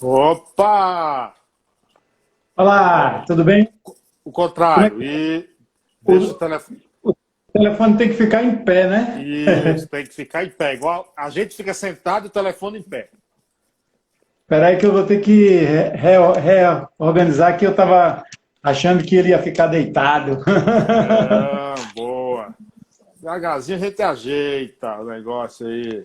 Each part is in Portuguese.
Opa! Olá, tudo bem? O contrário. E deixa o telefone. O telefone tem que ficar em pé, né? Isso, tem que ficar em pé. Igual a gente fica sentado e o telefone em pé. Espera aí que eu vou ter que reorganizar, que eu estava achando que ele ia ficar deitado. Boa. Devagarzinho a gente ajeita o negócio aí.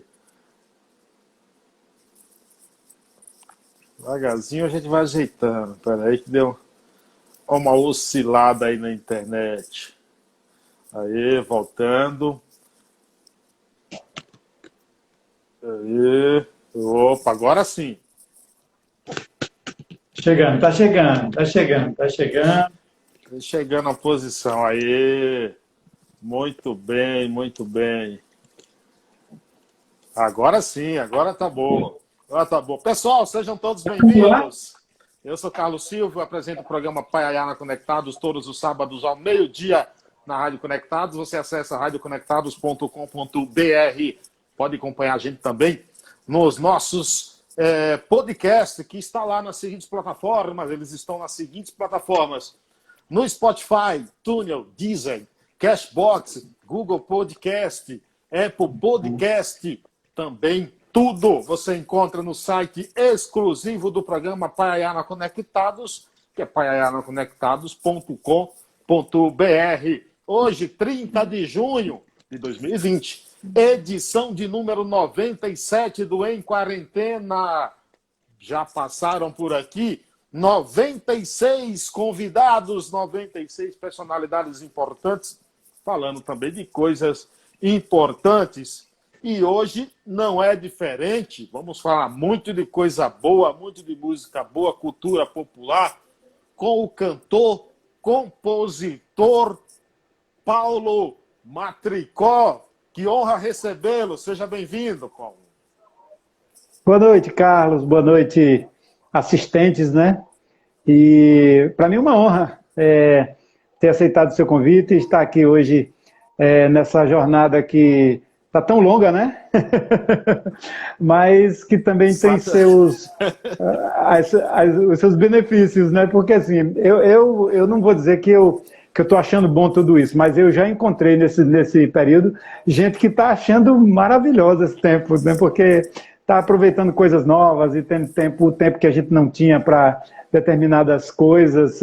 Devagarzinho a gente vai ajeitando. Pera aí que deu uma oscilada aí na internet. Aí, voltando. Aí. Opa, agora sim. Chegando, tá chegando, tá chegando, tá chegando. Chegando à posição aí. Muito bem, muito bem. Agora sim, agora tá bom. Agora tá bom. Pessoal, sejam todos bem-vindos. Eu sou Carlos Silva, apresento o programa Paiaiana Conectados todos os sábados ao meio-dia na Rádio Conectados. Você acessa radioconectados.com.br. Pode acompanhar a gente também nos nossos podcasts, que está lá nas seguintes plataformas. Eles estão nas seguintes plataformas: no Spotify, Tunnel, Deezer, Cashbox, Google Podcast, Apple Podcast, também tudo você encontra no site exclusivo do programa Paiaiana Conectados, que é paiaianaconectados.com.br. Hoje, 30 de junho de 2020, edição de número 97 do Em Quarentena. Já passaram por aqui 96 convidados, 96 personalidades importantes, falando também de coisas importantes. E hoje não é diferente. Vamos falar muito de coisa boa, muito de música boa, cultura popular, com o cantor, compositor Paulo Matricó. Que honra recebê-lo. Seja bem-vindo, Paulo. Boa noite, Carlos. Boa noite, assistentes, né? E para mim é uma honra ter aceitado o seu convite e estar aqui hoje nessa jornada que está tão longa, né? Mas que também tem seus, os seus benefícios, né? Porque assim, eu não vou dizer que eu estou achando bom tudo isso, mas eu já encontrei nesse período gente que está achando maravilhoso esse tempo, né? Porque está aproveitando coisas novas e tendo o tempo que a gente não tinha para determinadas coisas,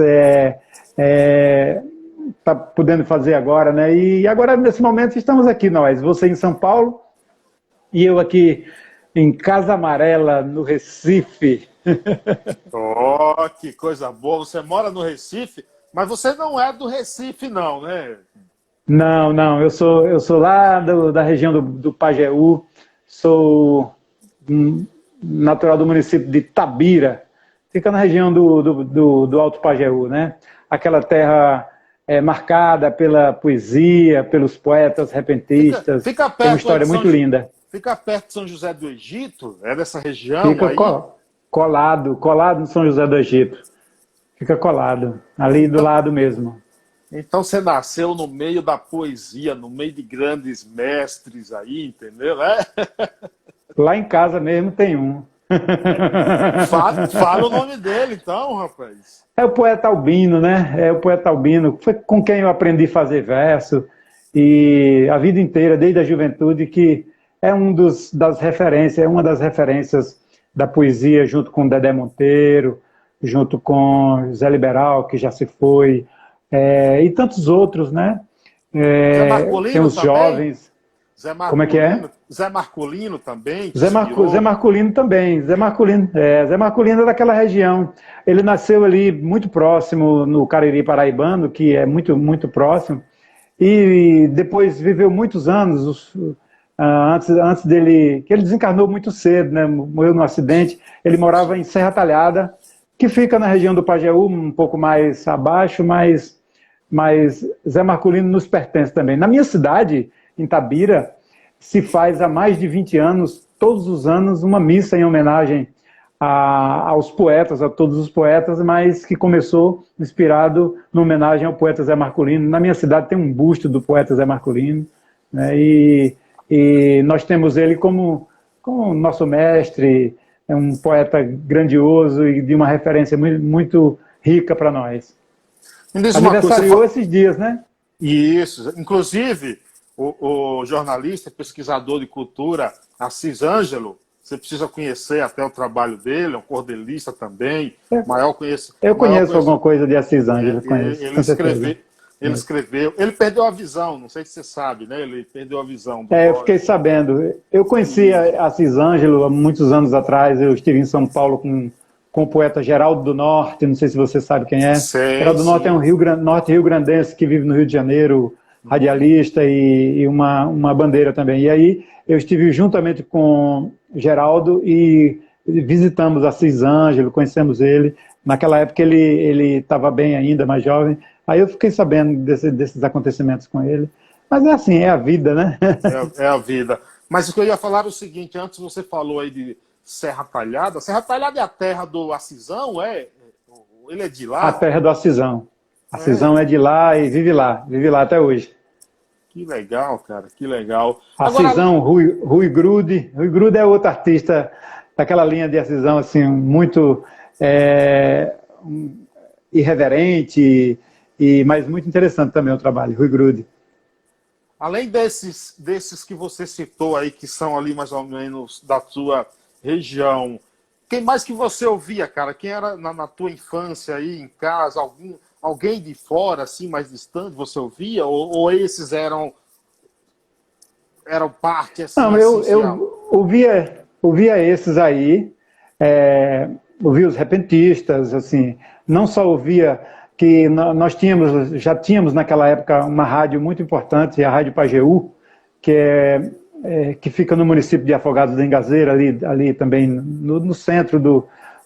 está podendo fazer agora, né? E agora, nesse momento, estamos aqui nós, você em São Paulo e eu aqui em Casa Amarela, no Recife. Oh, que coisa boa! Você mora no Recife, mas você não é do Recife, não, né? Não, eu sou lá da região do Pajeú, sou natural do município de Tabira, fica na região do Alto Pajeú, né? Aquela terra marcada pela poesia, pelos poetas repentistas, fica perto, tem uma história muito linda. Fica perto de São José do Egito? É dessa região fica aí? Colado no São José do Egito. Fica colado, ali do lado mesmo. Então você nasceu no meio da poesia, no meio de grandes mestres aí, entendeu? Lá em casa mesmo tem um. Fala o nome dele, então, rapaz. É o poeta Albino, né? É o poeta Albino. Foi com quem eu aprendi a fazer verso. E a vida inteira, desde a juventude, que é das referências, é uma das referências da poesia, junto com Dedé Monteiro, junto com Zé Liberal, que já se foi, e tantos outros, né? Zé Marcolino tem os também? jovens. Como é que é? Zé Marcolino também? Zé Marcolino também. Zé Marcolino é daquela região. Ele nasceu ali muito próximo, no Cariri Paraibano, que é muito, muito próximo. E depois viveu muitos anos, antes dele... que ele desencarnou muito cedo, né? Morreu num acidente. Ele morava em Serra Talhada, que fica na região do Pajeú, um pouco mais abaixo, mas Zé Marcolino nos pertence também. Na minha cidade, em Tabira, se faz há mais de 20 anos, todos os anos, uma missa em homenagem aos poetas, a todos os poetas, mas que começou inspirado na homenagem ao poeta Zé Marcolino. Na minha cidade tem um busto do poeta Zé Marcolino, né? E nós temos ele como nosso mestre, é um poeta grandioso e de uma referência muito, muito rica para nós. Me diz uma coisa, Aniversariou esses dias, né? Isso, inclusive o jornalista, pesquisador de cultura, Assis Ângelo, você precisa conhecer até o trabalho dele, é um cordelista também, Eu conheço alguma coisa de Assis Ângelo, conheço. Ele escreveu, ele perdeu a visão, não sei se você sabe, né? Ele perdeu a visão. Eu fiquei sabendo. Eu conheci Assis Ângelo há muitos anos atrás, eu estive em São Paulo com o poeta Geraldo do Norte, não sei se você sabe quem é. Geraldo do Norte é um norte-rio-grandense que vive no Rio de Janeiro, radialista e uma bandeira também. E aí eu estive juntamente com Geraldo e visitamos Assis Ângelo, conhecemos ele. Naquela época ele estava bem ainda, mais jovem. Aí eu fiquei sabendo desses acontecimentos com ele. Mas é assim, é a vida, né? É a vida. Mas o que eu ia falar é o seguinte, antes você falou aí de Serra Talhada. Serra Talhada é a terra do Assisão, é? Ele é de lá? A terra do Assisão. Assisão é de lá e vive lá até hoje. Que legal, cara, que legal. Assisão, Rui Grude. Rui Grude é outro artista daquela linha de Assisão, assim, muito irreverente, mas muito interessante também o trabalho, Rui Grude. Além desses que você citou aí, que são ali mais ou menos da sua região, quem mais que você ouvia, cara? Quem era na tua infância aí, em casa? Alguém de fora, assim, mais distante, você ouvia? Ou esses eram parte, assim, não, eu ouvia esses aí, ouvia os repentistas, assim, não só ouvia que nós já tínhamos naquela época uma rádio muito importante, a Rádio Pajeú, que fica no município de Afogados da Engazeira, ali também no centro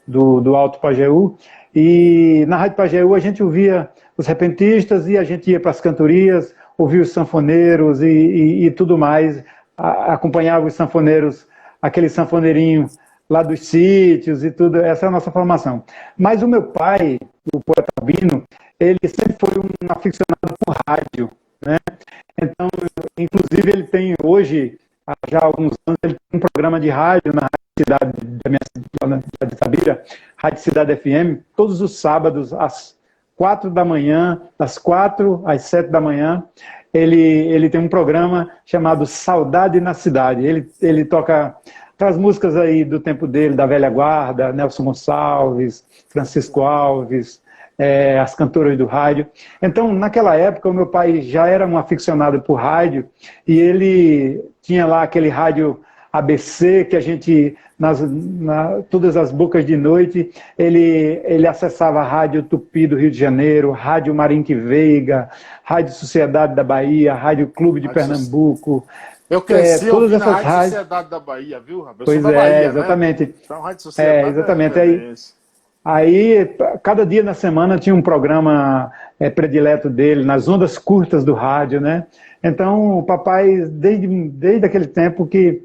do Alto Pajeú. E na Rádio Pajeú a gente ouvia os repentistas e a gente ia para as cantorias, ouvia os sanfoneiros e tudo mais, acompanhava os sanfoneiros, aquele sanfoneirinho lá dos sítios e tudo, essa é a nossa formação. Mas o meu pai, o poeta Albino, ele sempre foi um aficionado por rádio, né? Então, inclusive, ele tem hoje, já há alguns anos, ele tem um programa de rádio na Rádio Cidade, da minha cidade de Itabira, Rádio Cidade FM, todos os sábados, às 4 da manhã, das 4 às 7 da manhã, ele tem um programa chamado Saudade na Cidade. Ele toca as músicas aí do tempo dele, da velha guarda, Nelson Gonçalves, Francisco Alves, as cantoras do rádio. Então, naquela época, o meu pai já era um aficionado por rádio e ele tinha lá aquele rádio ABC que a gente, todas as bocas de noite, ele acessava a Rádio Tupi do Rio de Janeiro, Rádio Marinque Veiga, Rádio Sociedade da Bahia, Rádio Clube de Pernambuco. Eu cresci ouvindo a essas Rádio Sociedade da Bahia, viu, Roberto? Pois da Bahia, exatamente. Né? Então, Rádio Sociedade exatamente. Aí, cada dia na semana tinha um programa predileto dele, nas ondas curtas do rádio, né? Então, o papai, desde aquele tempo que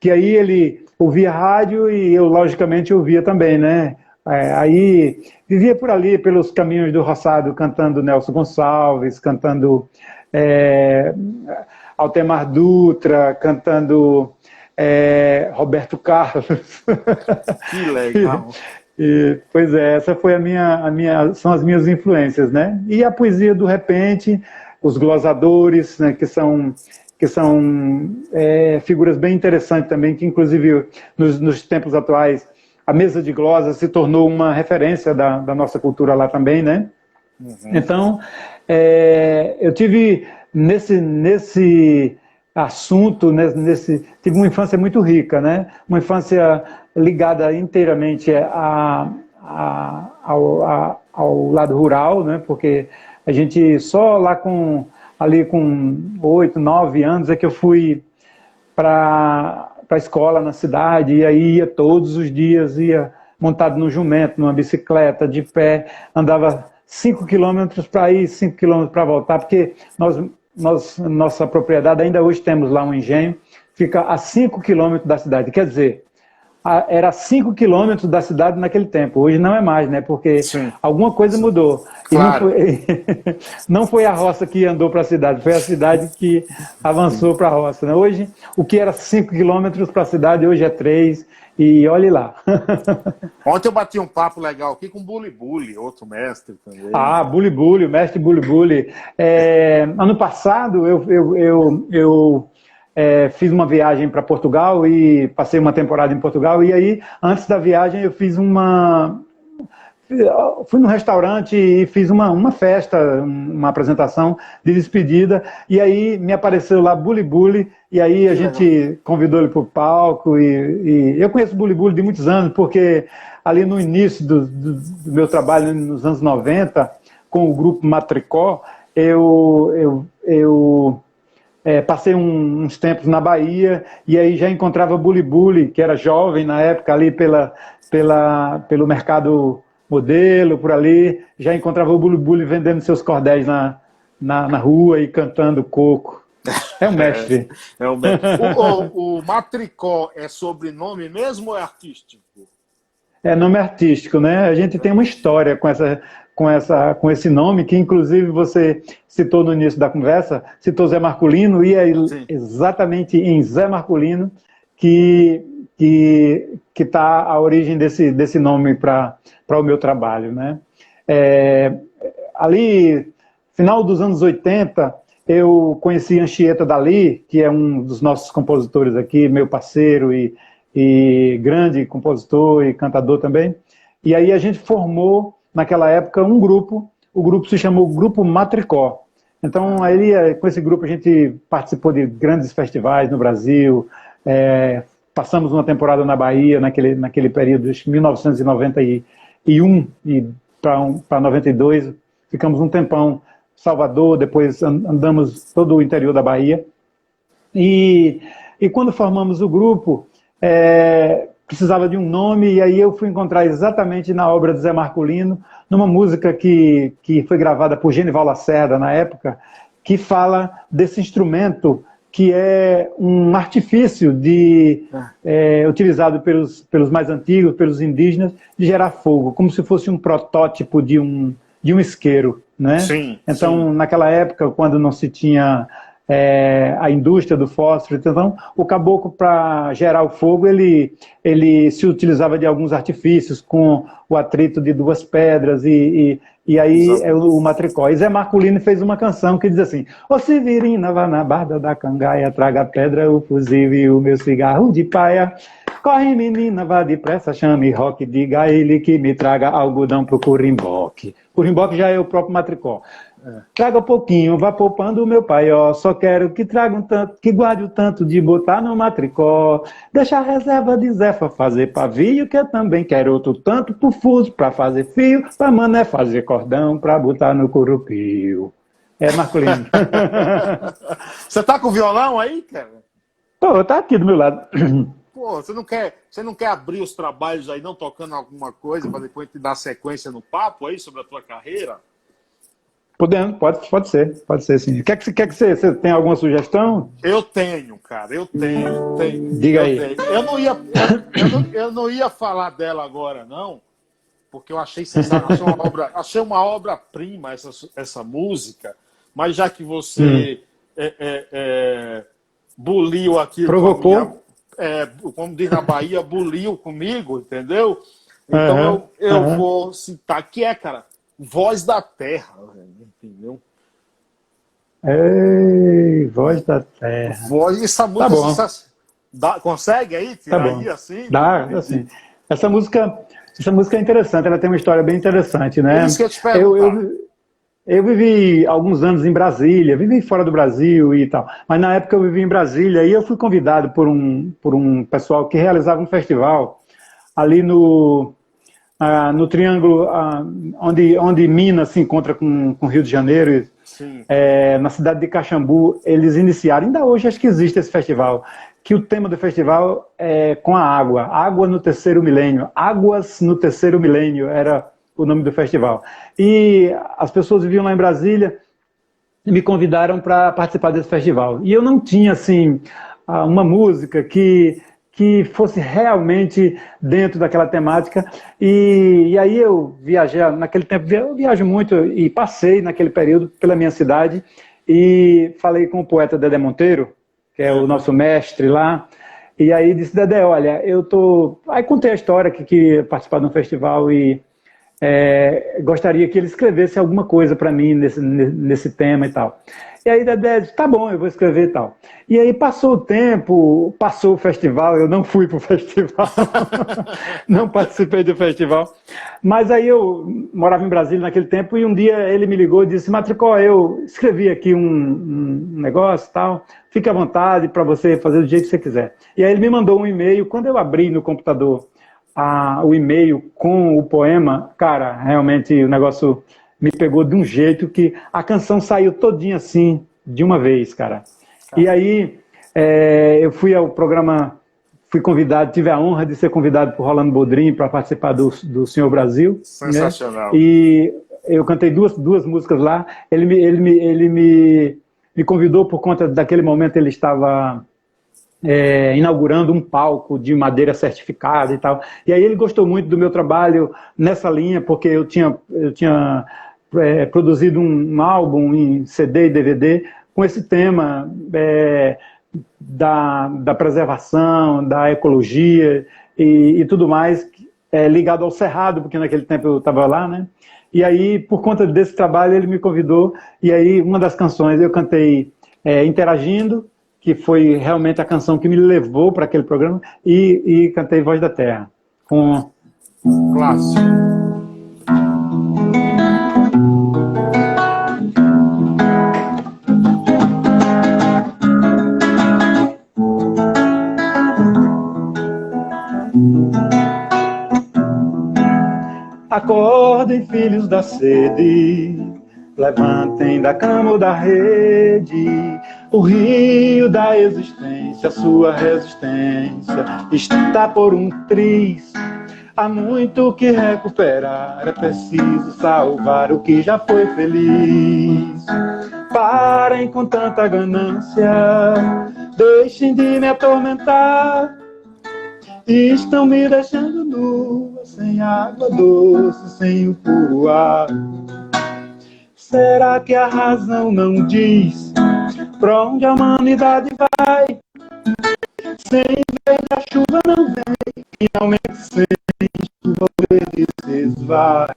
aí ele ouvia rádio e eu, logicamente, ouvia também, né? Aí, vivia por ali, pelos caminhos do roçado, cantando Nelson Gonçalves, cantando Altemar Dutra, cantando Roberto Carlos. Que legal. Pois é, essa foi são as minhas influências, né? E a poesia do repente, os glosadores, né, que são figuras bem interessantes também, que inclusive nos tempos atuais a mesa de glosa se tornou uma referência da nossa cultura lá também, né? Uhum. Então, eu tive nesse assunto, tive uma infância muito rica, né? Uma infância ligada inteiramente ao lado rural, né? Porque a gente só ali com 8, 9 anos é que eu fui para a escola na cidade, e aí ia todos os dias, ia montado no jumento, numa bicicleta, de pé, andava 5 quilômetros para ir, 5 quilômetros para voltar, porque nossa propriedade, ainda hoje temos lá um engenho, fica a 5 quilômetros da cidade. Quer dizer, era 5 quilômetros da cidade naquele tempo. Hoje não é mais, né? Porque Sim. alguma coisa mudou. E Claro. não foi a roça que andou para a cidade, foi a cidade que avançou para a roça, né? Hoje, o que era 5 quilômetros para a cidade, hoje é 3, e olhe lá. Ontem eu bati um papo legal aqui com o Buli Buli, outro mestre também. Ah, Buli Buli, o mestre Buli Buli. Ano passado eu fiz uma viagem para Portugal e passei uma temporada em Portugal, e aí, antes da viagem, eu fiz fui num restaurante e fiz uma festa, uma apresentação de despedida, e aí me apareceu lá Buli Buli, e aí a gente convidou ele para o palco, e eu conheço o Buli Buli de muitos anos, porque ali no início do meu trabalho, nos anos 90, com o grupo Matricó, eu passei uns tempos na Bahia, e aí já encontrava Buli Buli, que era jovem na época, ali pelo mercado modelo, por ali, já encontrava o Buli Buli vendendo seus cordéis na rua e cantando coco. É um mestre. É um mestre. O Matricó é sobrenome mesmo ou é artístico? É nome artístico, né? A gente tem uma história com esse nome, que inclusive você citou no início da conversa, citou Zé Marculino, e é exatamente em Zé Marculino que está a origem desse nome para o meu trabalho, né? Ali, final dos anos 80, eu conheci Anchieta Dali, que é um dos nossos compositores aqui, meu parceiro e grande compositor e cantador também. E aí a gente formou, naquela época, um grupo, o grupo se chamou Grupo Matricó. Então, aí, com esse grupo, a gente participou de grandes festivais no Brasil, passamos uma temporada na Bahia, naquele período de 1991 para 92, ficamos um tempão em Salvador, depois andamos todo o interior da Bahia. E quando formamos o grupo, precisava de um nome, e aí eu fui encontrar exatamente na obra de Zé Marculino, numa música que foi gravada por Genival Lacerda na época, que fala desse instrumento que é um artifício utilizado pelos mais antigos, pelos indígenas, de gerar fogo, como se fosse um protótipo de um isqueiro, né? Sim, então, sim. naquela época, quando não se tinha a indústria do fósforo, então, o caboclo, para gerar o fogo, ele se utilizava de alguns artifícios, com o atrito de duas pedras, e aí é o Matricó. E Zé Marculino fez uma canção que diz assim: ô Severina, vá na barda da cangaia, traga a pedra, o fuzil e o meu cigarro de paia. Corre, menina, vá depressa, chame Roque, diga a ele que me traga algodão pro Curimboque. Curimboque já é o próprio Matricó. Traga um pouquinho, vá poupando o meu pai, ó. Só quero que traga um tanto, que guarde o tanto de botar no Matricó. Deixa a reserva de Zefa fazer pavio, que eu também quero outro tanto pro fuso, pra fazer fio, pra mané fazer cordão, pra botar no curupio. Marculino. Você tá com violão aí, cara? Pô, tá aqui do meu lado. Pô, você não quer abrir os trabalhos aí, não, tocando alguma coisa, para depois te dar sequência no papo aí sobre a tua carreira? Podendo, pode ser sim. Quer que você tem alguma sugestão? Eu tenho, cara, eu tenho. Diga aí. Eu não ia falar dela agora, não, porque eu achei sensacional, achei uma obra-prima essa música, mas já que você buliu aqui, provocou, como diz na Bahia, buliu comigo, entendeu? Então eu vou citar, que cara, Voz da Terra, entendeu? Ei, Voz da Terra. Essa música, consegue aí tirar aí assim? Dá, assim. Essa música é interessante, ela tem uma história bem interessante, né? É isso que eu te perguntar. Eu vivi alguns anos em Brasília, vivi fora do Brasil e tal, mas na época eu vivi em Brasília e eu fui convidado por um pessoal que realizava um festival ali no Triângulo, onde Minas se encontra com Rio de Janeiro, na cidade de Caxambu. Eles iniciaram, ainda hoje acho que existe esse festival, que o tema do festival é com a água no terceiro milênio, Águas no Terceiro Milênio era o nome do festival. E as pessoas viviam lá em Brasília e me convidaram para participar desse festival. E eu não tinha, assim, uma música que que fosse realmente dentro daquela temática. E aí eu viajei, naquele tempo, eu viajo muito e passei naquele período pela minha cidade e falei com o poeta Dedé Monteiro, que é o nosso mestre lá, e aí disse: Dedé, olha, eu tô... Aí contei a história que queria participar de um festival e gostaria que ele escrevesse alguma coisa para mim nesse tema e tal. E aí Dedé disse: tá bom, eu vou escrever e tal. E aí passou o tempo, passou o festival, eu não fui para o festival, não participei do festival, mas aí eu morava em Brasília naquele tempo e um dia ele me ligou e disse: Matricó, eu escrevi aqui um negócio e tal, fique à vontade para você fazer do jeito que você quiser. E aí ele me mandou um e-mail. Quando eu abri no computador o e-mail com o poema, cara, realmente o negócio me pegou de um jeito que a canção saiu todinha assim, de uma vez, cara. E aí eu fui ao programa, fui convidado, tive a honra de ser convidado por Rolando Boldrin para participar do Senhor Brasil. Sensacional. Né? E eu cantei duas músicas lá. Ele me convidou por conta daquele momento, ele estava inaugurando um palco de madeira certificada e tal. E aí ele gostou muito do meu trabalho nessa linha, porque eu tinha produzido um álbum em CD e DVD com esse tema da preservação, da ecologia e tudo mais, ligado ao Cerrado, porque naquele tempo eu estava lá, né? E aí, por conta desse trabalho, ele me convidou, e aí uma das canções eu cantei Interagindo, que foi realmente a canção que me levou para aquele programa, e cantei Voz da Terra. Clássico. Acordem, filhos da sede, levantem da cama ou da rede, o rio da existência, sua resistência está por um triz. Há muito que recuperar, é preciso salvar o que já foi feliz. Parem com tanta ganância, deixem de me atormentar. Estão me deixando nua, sem água doce, sem o puro ar. Será que a razão não diz pra onde a humanidade vai? Sem verde a chuva não vem, finalmente sem chuva o verde se esvai.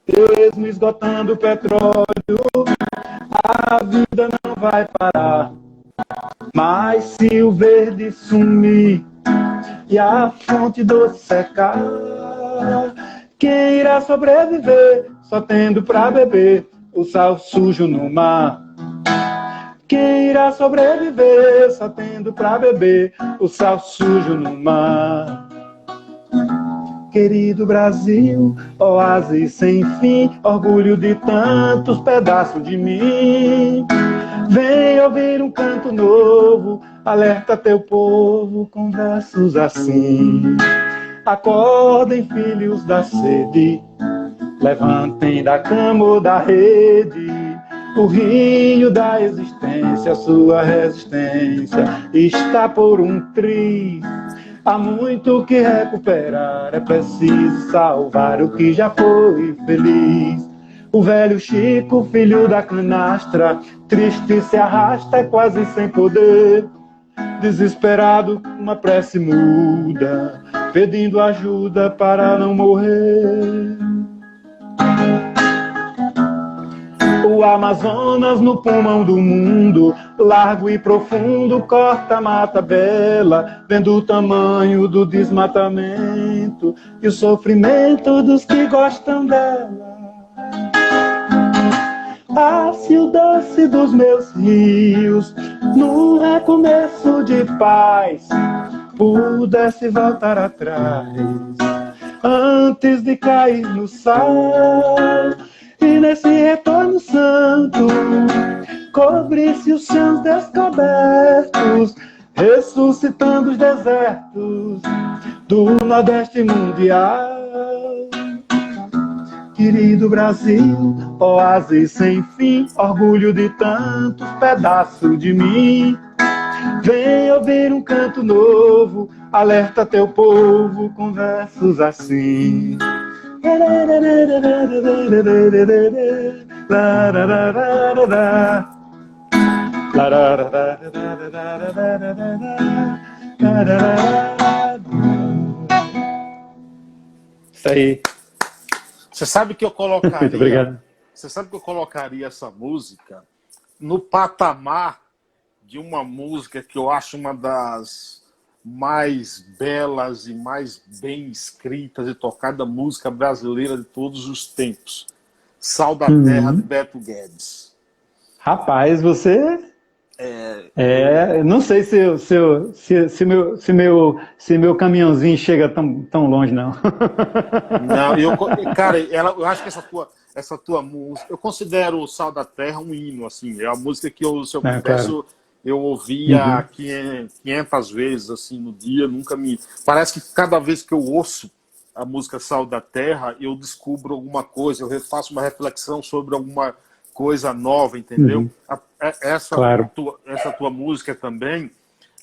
Mesmo esgotando o petróleo, a vida não vai parar. Mas se o verde sumir e a fonte doce secar, quem irá sobreviver só tendo pra beber o sal sujo no mar? Quem irá sobreviver só tendo pra beber o sal sujo no mar? Querido Brasil, oásis sem fim, orgulho de tantos pedaços de mim. Vem ouvir um canto novo, alerta teu povo com versos assim. Acordem, filhos da sede, levantem da cama ou da rede, o rio da existência, sua resistência está por um triz. Há muito que recuperar, é preciso salvar o que já foi feliz. O velho Chico, filho da canastra, triste se arrasta, quase sem poder. Desesperado, uma prece muda, pedindo ajuda para não morrer. O Amazonas no pulmão do mundo, largo e profundo, corta a mata bela, vendo o tamanho do desmatamento e o sofrimento dos que gostam dela. Passe o doce dos meus rios, num recomeço de paz, pudesse voltar atrás, antes de cair no sal. E nesse retorno santo, cobrisse os chãos descobertos, ressuscitando os desertos do Nordeste mundial. Querido Brasil, oásis sem fim, orgulho de tantos pedaços de mim. Vem ouvir um canto novo, alerta teu povo com versos assim. Isso aí. Você sabe que eu colocaria. Muito obrigado. Você sabe que eu colocaria essa música no patamar de uma música que eu acho uma das mais belas e mais bem escritas e tocada música brasileira de todos os tempos. Sal da Terra, de Beto Guedes. Rapaz, você... não sei se meu caminhãozinho chega tão longe, não. Não, cara, eu acho que essa tua música, eu considero o Sal da Terra um hino, assim, é a música que eu, se eu confesso, claro, eu ouvia 500 vezes, assim, no dia, nunca me... Parece que cada vez que eu ouço a música Sal da Terra, eu descubro alguma coisa, eu faço uma reflexão sobre alguma coisa nova, entendeu? Essa tua música também,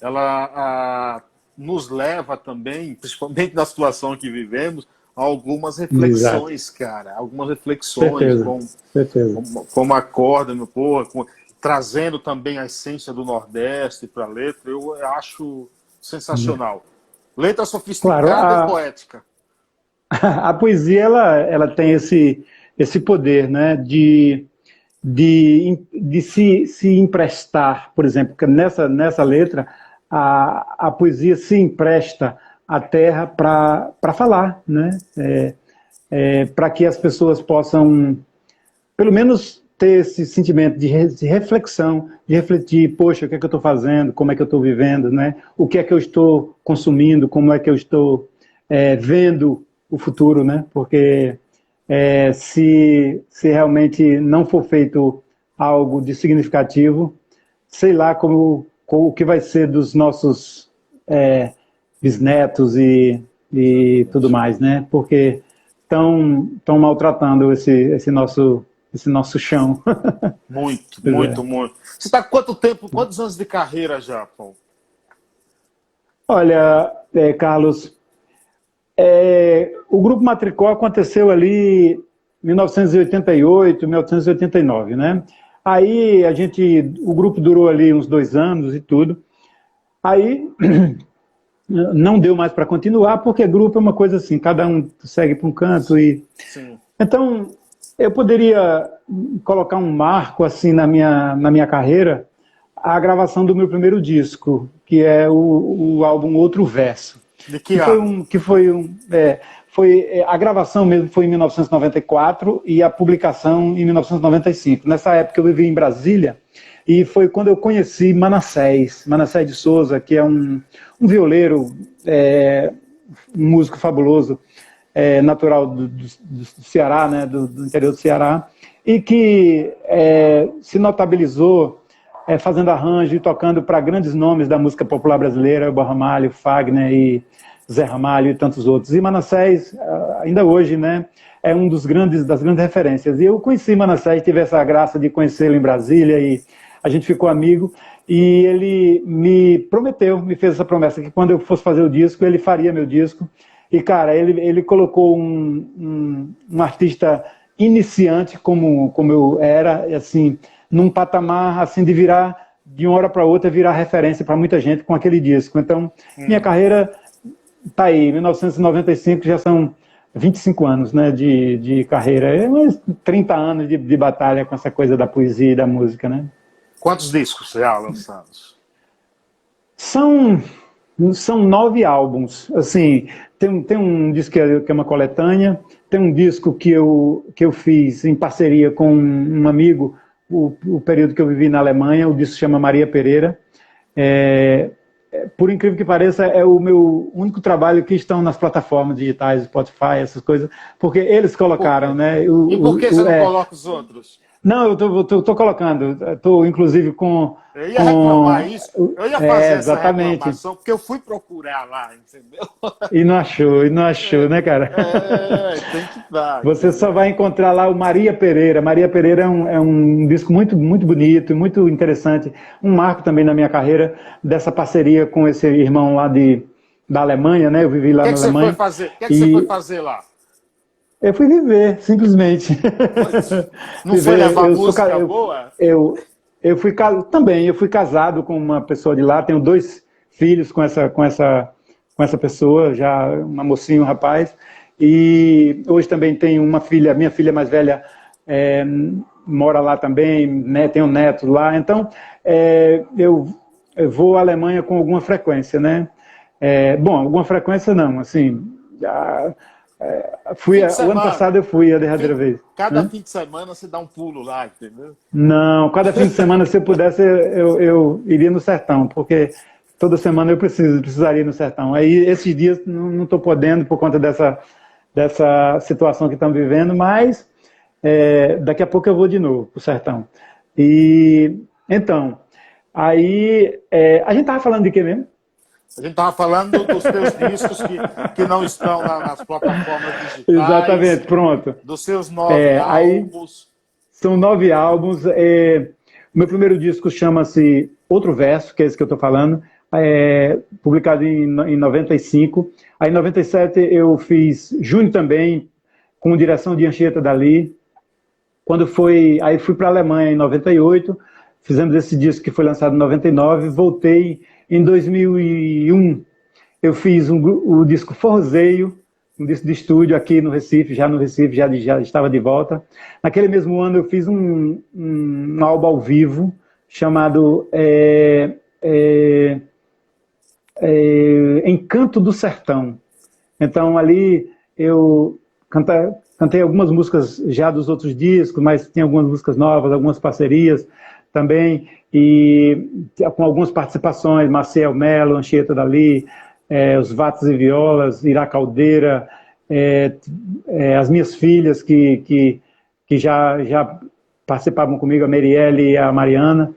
ela nos leva também, principalmente na situação que vivemos, a algumas reflexões, cara. Algumas reflexões, como acorda, meu povo, trazendo também a essência do Nordeste para a letra, eu acho sensacional. Letra sofisticada, claro, e poética. A poesia, ela tem esse poder, né, de se emprestar, por exemplo, porque nessa letra a poesia se empresta à terra para falar, né? Para que as pessoas possam, pelo menos, ter esse sentimento de reflexão, de refletir, poxa, o que é que eu estou fazendo, como é que eu estou vivendo, né? O que é que eu estou consumindo, como é que eu estou vendo o futuro, né? Porque se realmente não for feito algo de significativo, sei lá o que vai ser dos nossos bisnetos e tudo mais, né? Porque estão maltratando esse nosso chão. Muito. Você está quantos anos de carreira já, Paulo? Olha, Carlos, o Grupo Matricó aconteceu ali em 1988, 1989, né? Aí o grupo durou ali uns 2 anos e tudo. Aí não deu mais para continuar, porque grupo é uma coisa assim, cada um segue para um canto e... Sim. Então, eu poderia colocar um marco assim na minha carreira, a gravação do meu primeiro disco, que é o álbum Outro Verso. De que ano? A gravação mesmo foi em 1994 e a publicação em 1995. Nessa época eu vivi em Brasília e foi quando eu conheci Manassés de Souza, que é um violeiro, um músico fabuloso, natural do Ceará, né, do interior do Ceará, e que se notabilizou fazendo arranjo e tocando para grandes nomes da música popular brasileira, Bob Ramalho, Fagner e Zé Ramalho e tantos outros. E Manassés, ainda hoje, né, é um das grandes referências. E eu conheci Manassés, tive essa graça de conhecê-lo em Brasília e a gente ficou amigo. E ele me fez essa promessa que quando eu fosse fazer o disco, ele faria meu disco. E, cara, ele colocou um artista iniciante, como eu era, assim, num patamar assim, de virar, de uma hora para outra, virar referência para muita gente com aquele disco. Então, minha carreira está aí, 1995 já são 25 anos, né, de carreira, uns 30 anos de batalha com essa coisa da poesia e da música, né? Quantos discos já lançados? São 9 álbuns, assim, tem um disco que é uma coletânea, tem um disco que eu fiz em parceria com um amigo, o período que eu vivi na Alemanha, o disco se chama Maria Pereira. Por incrível que pareça, é o meu único trabalho que estão nas plataformas digitais, Spotify, essas coisas, porque eles colocaram, né? E por que você não coloca os outros? Não, tô colocando. Estou, inclusive, com... Eu ia reclamar isso, eu ia fazer essa exatamente. reclamação, porque eu fui procurar lá, entendeu? E não achou, né, cara? Tem que dar, Você só entendeu? vai encontrar lá o Maria Pereira. Maria Pereira é um disco muito, muito bonito, muito interessante. Um marco também na minha carreira, dessa parceria com esse irmão lá da Alemanha, né? Eu vivi O lá que é na que você foi Alemanha. fazer? O que é que você foi E fazer lá? eu fui viver, simplesmente. Não foi Viver, levar música boa? eu, eu fui também, eu fui casado com uma pessoa de lá, tenho 2 filhos com essa pessoa, já uma mocinha, um rapaz, e hoje também tenho uma filha, minha filha mais velha é, mora lá também, né, tenho netos lá, então eu vou à Alemanha com alguma frequência, né? Bom, alguma frequência não, assim, já, Fim de o ano semana. passado eu fui a derradeira vez. Cada Hã? fim de semana você dá um pulo lá, entendeu? Não, cada fim de semana, se eu pudesse, eu iria no sertão, porque toda semana eu precisaria ir no sertão. Aí esses dias não estou podendo por conta dessa situação que estamos vivendo, mas daqui a pouco eu vou de novo para o sertão. E então, aí a gente estava falando de quê mesmo? A gente estava falando dos teus discos que não estão nas plataformas digitais, Exatamente, pronto. dos seus 9 Aí álbuns. são 9 álbuns. O meu primeiro disco chama-se Outro Verso, que é esse que eu estou falando, publicado em 95. Aí em 97 eu fiz Junho também, com direção de Anchieta Dali. Aí fui para a Alemanha em 98, fizemos esse disco que foi lançado em 99, voltei em 2001. Eu fiz o disco Forzeio, um disco de estúdio aqui no Recife, já estava de volta. Naquele mesmo ano eu fiz um álbum ao vivo chamado Encanto do Sertão. Então ali eu cantei algumas músicas já dos outros discos, mas tem algumas músicas novas, algumas parcerias também, e com algumas participações, Marcel Melo, Anchieta Dali, os Vatos e Violas, Ira Caldeira, as minhas filhas que já participavam comigo, a Merielle e a Mariana.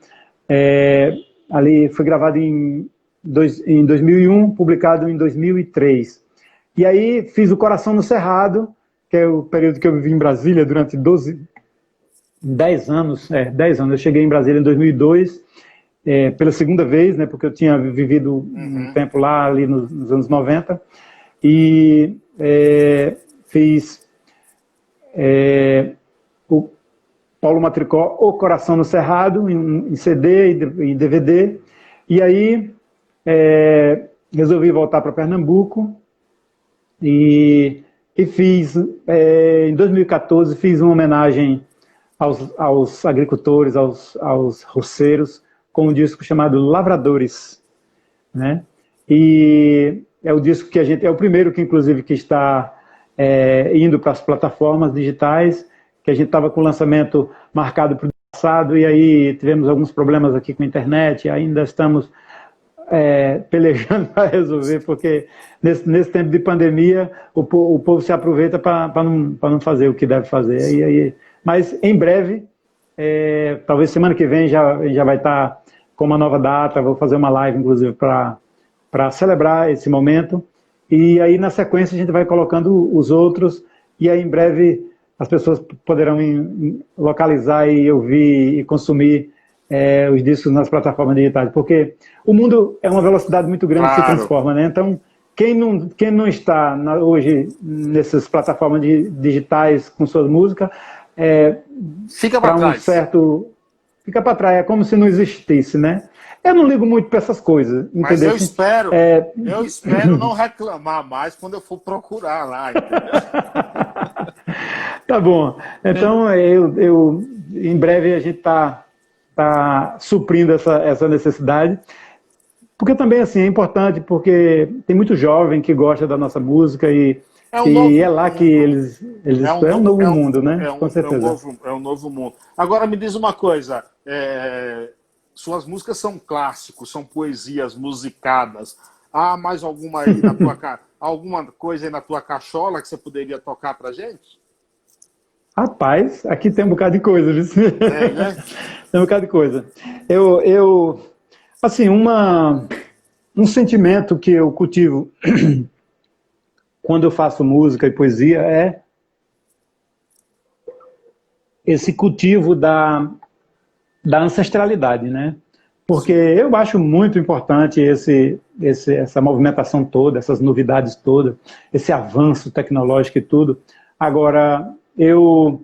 Ali foi gravado em 2001, publicado em 2003. E aí fiz o Coração no Cerrado, que é o período que eu vivi em Brasília durante 10 anos. 10 anos. Eu cheguei em Brasília em 2002, pela segunda vez, né, porque eu tinha vivido um tempo lá, ali nos anos 90. E fiz o Paulo Matricó, O Coração no Cerrado, em CD e DVD. E aí resolvi voltar para Pernambuco e fiz, em 2014, fiz uma homenagem aos agricultores, aos roceiros, com um disco chamado Lavradores, né? E é o disco que é o primeiro que, inclusive, que está indo para as plataformas digitais, que a gente estava com o lançamento marcado para o passado, e aí tivemos alguns problemas aqui com a internet, ainda estamos pelejando para resolver, porque nesse tempo de pandemia o povo se aproveita para não fazer o que deve fazer. Mas em breve, talvez semana que vem já vai estar com uma nova data, vou fazer uma live, inclusive, para celebrar esse momento. E aí, na sequência, a gente vai colocando os outros, e aí, em breve, as pessoas poderão localizar e ouvir e consumir os discos nas plataformas digitais, porque o mundo é uma velocidade muito grande que se transforma, né? Então, quem não está hoje nessas plataformas digitais com suas músicas, fica para trás. Fica para trás, é como se não existisse, né? Eu não ligo muito para essas coisas, mas entendeu? Eu espero não reclamar mais quando eu for procurar lá, entendeu? Tá bom. Então, em breve a gente tá suprindo essa necessidade. Porque também, assim, é importante, porque tem muito jovem que gosta da nossa música e é lá que eles é um novo mundo, né? Com certeza. É um novo mundo. Agora me diz uma coisa, suas músicas são clássicos, são poesias musicadas. Há mais alguma aí alguma coisa aí na tua cachola que você poderia tocar pra gente? Rapaz, aqui tem um bocado de coisa, viu? É, né? Tem um bocado de coisa. Assim, um sentimento que eu cultivo quando eu faço música e poesia é esse cultivo da ancestralidade, né? Porque eu acho muito importante essa movimentação toda, essas novidades todas, esse avanço tecnológico e tudo. Agora, eu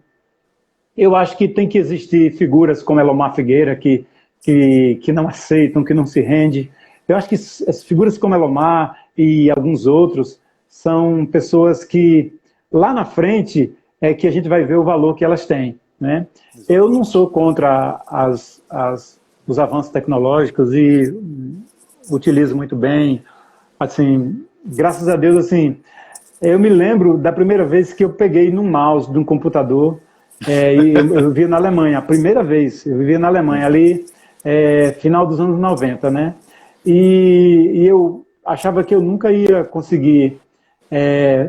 acho que tem que existir figuras como Elomar Figueira que não aceitam, que não se rende. Eu acho que as figuras como Elomar e alguns outros são pessoas que lá na frente é que a gente vai ver o valor que elas têm, né? Eu não sou contra os avanços tecnológicos e utilizo muito bem. Assim, graças a Deus, assim, eu me lembro da primeira vez que eu peguei num mouse de um computador, e eu vivia na Alemanha, a primeira vez, eu vivia na Alemanha, ali, final dos anos 90, né? E eu achava que eu nunca ia conseguir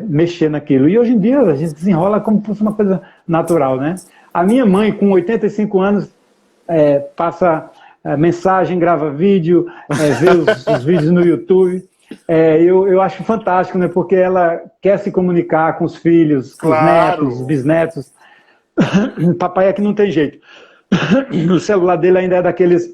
mexer naquilo. E hoje em dia a gente desenrola como se fosse uma coisa natural, né? A minha mãe, com 85 anos, passa mensagem, grava vídeo, vê os vídeos no YouTube. Eu acho fantástico, né? Porque ela quer se comunicar com os filhos, com os netos, os bisnetos. Papai é que não tem jeito. O celular dele ainda é daqueles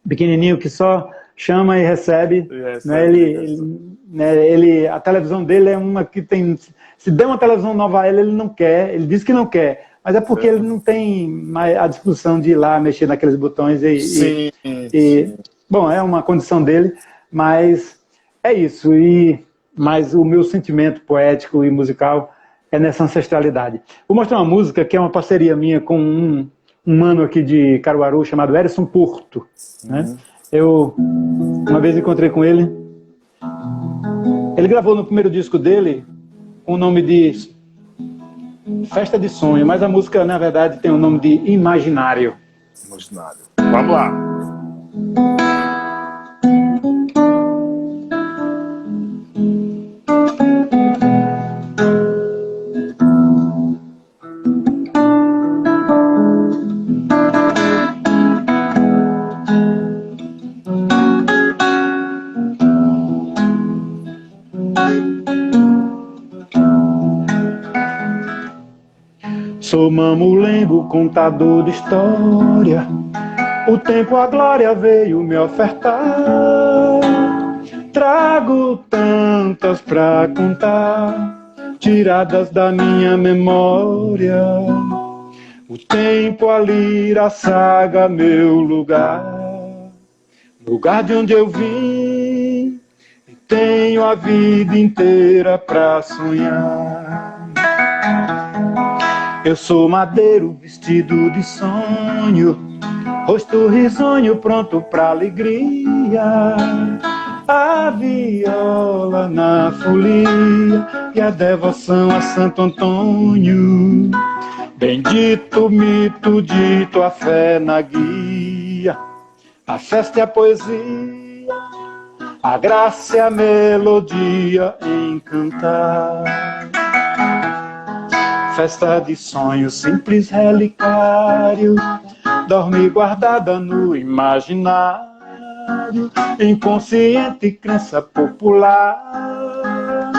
pequenininho que só chama e recebe. Né? A televisão dele é uma que tem... Se der uma televisão nova a ele não quer. Ele diz que não quer. Mas é porque ele não tem mais a disposição de ir lá mexer naqueles botões. Sim. Bom, é uma condição dele, mas é isso. Mas o meu sentimento poético e musical é nessa ancestralidade. Vou mostrar uma música que é uma parceria minha com um mano aqui de Caruaru chamado Erison Porto. Né? Eu uma vez encontrei com ele. Ele gravou no primeiro disco dele com o nome de Festa de Sonho, mas a música, na verdade, tem o nome de Imaginário. Imaginário. Vamos lá. Sou mamulengo, contador de história. O tempo, a glória veio me ofertar. Trago tantas pra contar, tiradas da minha memória. O tempo, a lira, a saga, meu lugar. Lugar de onde eu vim, e tenho a vida inteira pra sonhar. Eu sou madeiro vestido de sonho, rosto risonho pronto pra alegria. A viola na folia e a devoção a Santo Antônio. Bendito mito dito, a fé na guia. A festa e a poesia, a graça e a melodia em cantar. Festa de sonhos, simples relicário, dorme guardada no imaginário, inconsciente crença popular.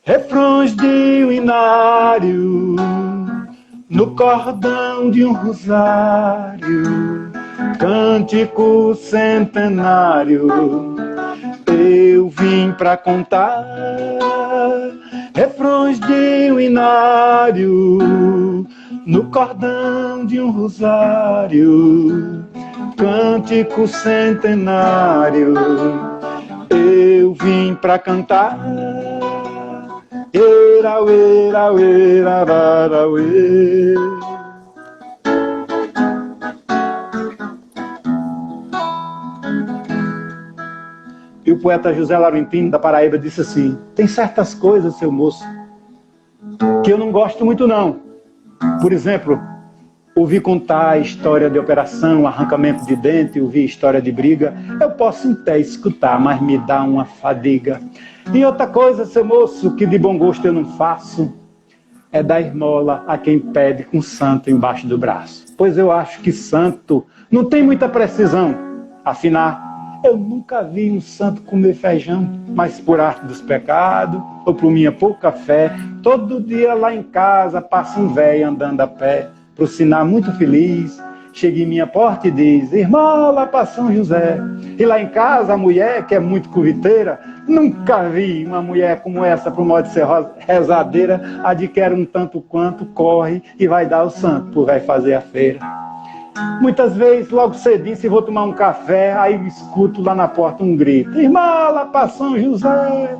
Refrões de um inário, no cordão de um rosário, cântico centenário, eu vim pra contar. Refrões de um inário, no cordão de um rosário, cântico centenário, eu vim pra cantar. Era, era, era, era, era. E o poeta José Laurentino, da Paraíba, disse assim: tem certas coisas, seu moço, que eu não gosto muito não. Por exemplo, ouvir contar a história de operação, arrancamento de dente, ouvir história de briga, eu posso até escutar, mas me dá uma fadiga. E outra coisa, seu moço, que de bom gosto eu não faço, é dar esmola a quem pede com santo embaixo do braço. Pois eu acho que santo não tem muita precisão. Afinal, eu nunca vi um santo comer feijão, mas por arte dos pecados, ou por minha pouca fé, todo dia lá em casa passa um velho andando a pé, pro sinal muito feliz. Chega em minha porta e diz, esmola para São José. E lá em casa a mulher, que é muito curviteira, nunca vi uma mulher como essa, por modo de ser rezadeira, adquire um tanto quanto, corre e vai dar o santo pro velho fazer a feira. Muitas vezes, logo cedinho, se vou tomar um café, aí escuto lá na porta um grito, esmola para São José.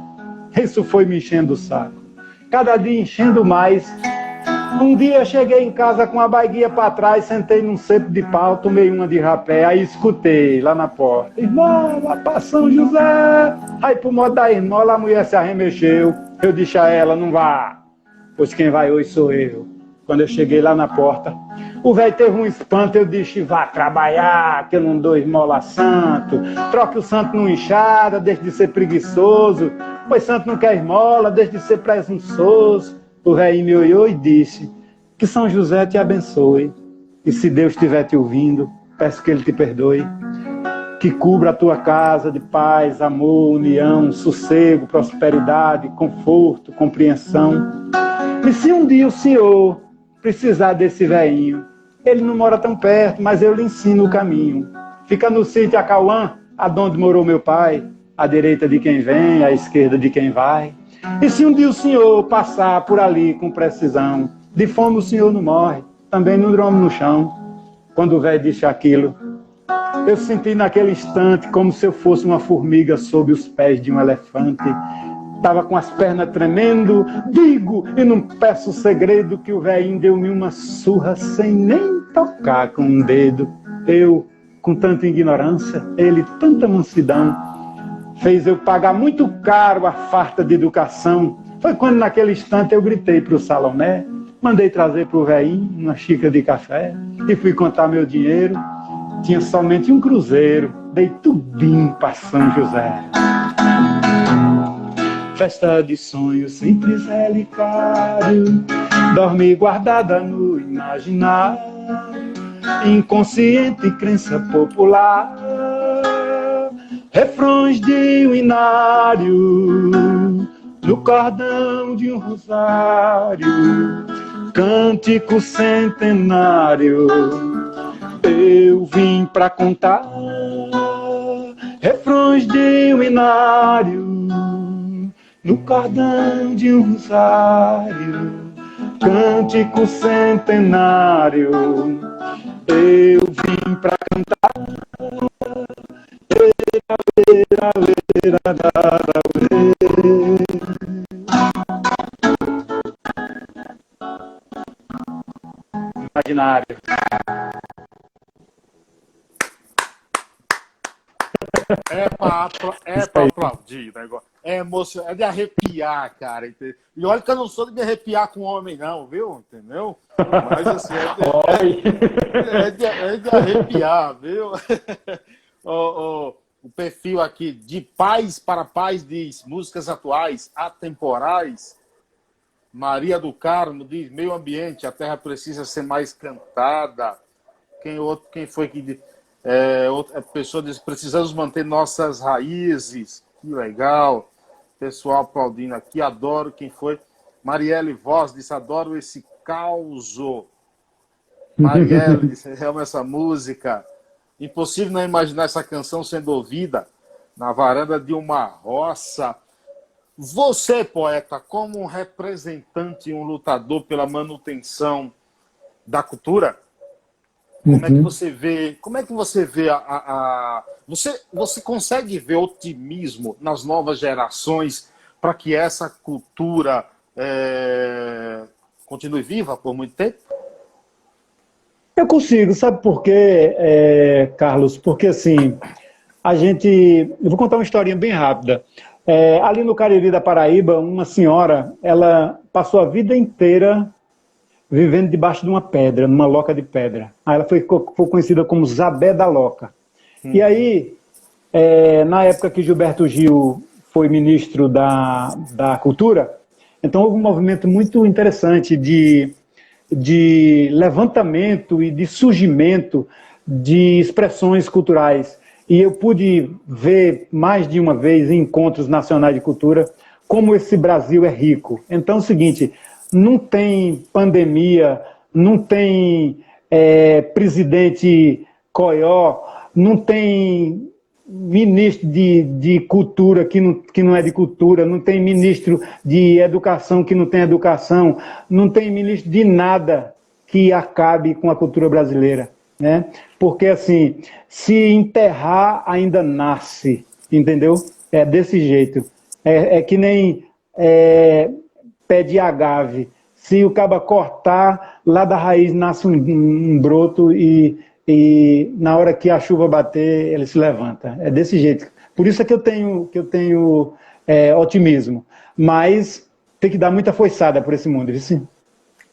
Isso foi me enchendo o saco. Cada dia enchendo mais. Um dia cheguei em casa com a baiguinha para trás, sentei num cepo de pau, tomei uma de rapé, aí escutei lá na porta, esmola para São José. Aí por modo da esmola a mulher se arremexeu, eu disse a ela, não vá, pois quem vai hoje sou eu. Quando eu cheguei lá na porta, o velho teve um espanto, eu disse, vá trabalhar, que eu não dou esmola a santo, troque o santo numa enxada, deixe de ser preguiçoso, pois santo não quer esmola, deixe de ser presunçoso. O velho me olhou e disse, que São José te abençoe, e se Deus estiver te ouvindo, peço que Ele te perdoe, que cubra a tua casa de paz, amor, união, sossego, prosperidade, conforto, compreensão. E se um dia o senhor precisar desse velhinho, ele não mora tão perto, mas eu lhe ensino o caminho. Fica no sítio Acauã, aonde morou meu pai, à direita de quem vem, à esquerda de quem vai. E se um dia o senhor passar por ali com precisão, de fome o senhor não morre, também não dorme no chão. Quando o velho disse aquilo, eu senti naquele instante como se eu fosse uma formiga sob os pés de um elefante. Estava com as pernas tremendo, digo, e não peço segredo, que o velhinho deu-me uma surra sem nem tocar com um dedo. Eu, com tanta ignorância, ele, tanta mansidão, fez eu pagar muito caro a farta de educação. Foi quando naquele instante eu gritei para o Salomé, mandei trazer para o velhinho uma xícara de café e fui contar meu dinheiro. Tinha somente um cruzeiro, dei tudinho para São José. Festa de sonhos simples, relicário, dorme guardada no imaginário, inconsciente crença popular. Refrões de um inário, no cordão de um rosário, cântico centenário, eu vim pra contar. Refrões de um inário, no cordão de um rosário, cântico centenário, eu vim pra cantar. Imaginário. É pra aplaudir o negócio. É emocionante, é de arrepiar, cara. Entendeu? E olha que eu não sou de me arrepiar com homem, não, viu? Entendeu? Mas assim, é de arrepiar, viu? O perfil aqui, de paz para paz, diz, músicas atuais, atemporais. Maria do Carmo diz, meio ambiente, a terra precisa ser mais cantada. Quem foi que... outra pessoa diz, precisamos manter nossas raízes. Que legal. Pessoal aplaudindo aqui, adoro. Quem foi? Marielle Voz disse, adoro esse causo. Marielle disse, amo essa música. Impossível não imaginar essa canção sendo ouvida na varanda de uma roça. Você, poeta, como um representante e um lutador pela manutenção da cultura, como é que você vê? Como é que você vê você consegue ver otimismo nas novas gerações para que essa cultura continue viva por muito tempo? Eu consigo, sabe por quê, Carlos? Porque assim, eu vou contar uma historinha bem rápida. Ali no Cariri da Paraíba, uma senhora, ela passou a vida inteira vivendo debaixo de uma pedra, numa loca de pedra. Aí ela foi conhecida como Zabé da Loca. E aí, na época que Gilberto Gil foi ministro da Cultura, Então houve um movimento muito interessante de levantamento e de surgimento de expressões culturais. E eu pude ver mais de uma vez em encontros nacionais de cultura como esse Brasil é rico. Então é o seguinte, não tem pandemia, não tem presidente coió, não tem ministro de cultura que não é de cultura, não tem ministro de educação que não tem educação, não tem ministro de nada que acabe com a cultura brasileira, né? Porque assim, se enterrar ainda nasce, entendeu? É desse jeito. É que nem pé de agave. Se o cabo cortar, lá da raiz nasce um broto e na hora que a chuva bater, ele se levanta. É desse jeito. Por isso é que eu tenho otimismo. Mas tem que dar muita forçada por esse mundo, viu?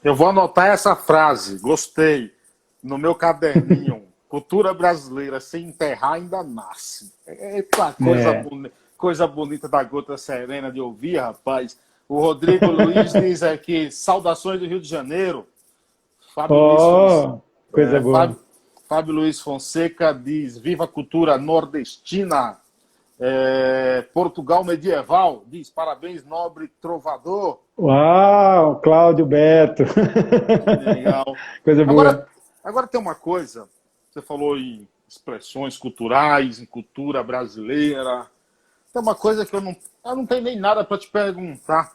Eu vou anotar essa frase, gostei, no meu caderninho. Cultura brasileira, sem enterrar, ainda nasce. Eita, coisa bonita da gota serena de ouvir, rapaz. O Rodrigo Luiz diz aqui, saudações do Rio de Janeiro. Coisa boa. Fábio Luiz Fonseca diz, viva a cultura nordestina. Portugal medieval diz, parabéns, nobre trovador. Uau, Cláudio Beto. Que legal. Coisa boa. Agora tem uma coisa, você falou em expressões culturais, em cultura brasileira. Tem uma coisa que eu não tenho nem nada para te perguntar